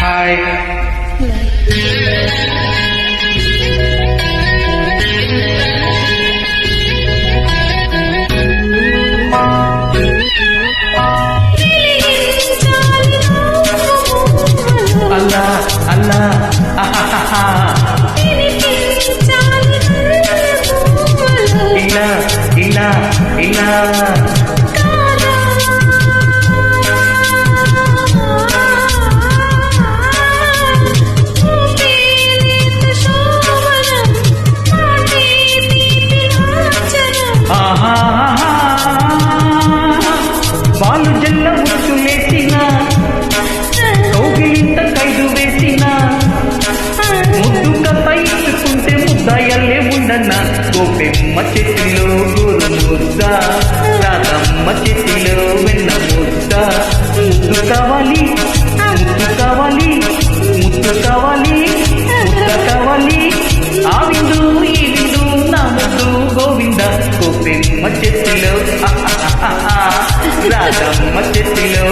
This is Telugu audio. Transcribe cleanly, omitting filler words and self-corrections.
హాయ్ అల్లా అల్లా ఇలా ఇలా ఇలా వాళ్ళు జల్ల ముచ్చు వేసిన కౌగిలింత ఖైదు వేసిన ముద్దుగా పైకుంటే ముద్దాయల్లే ఉండన్న గోపెమ్మ చెట్టులో గోరు ముద్ద రాధమ్మ చెట్టులో వెన్న ముద్ద ముద్దు కావాలి ముద్దు కావాలి ముద్దు కావాలి ముద్ద కావాలి ఆ విందు ఈ విందు నా ముద్దు గోవింద గోపెమ్మ చెట్టులో రాధమ్మ చెట్టులో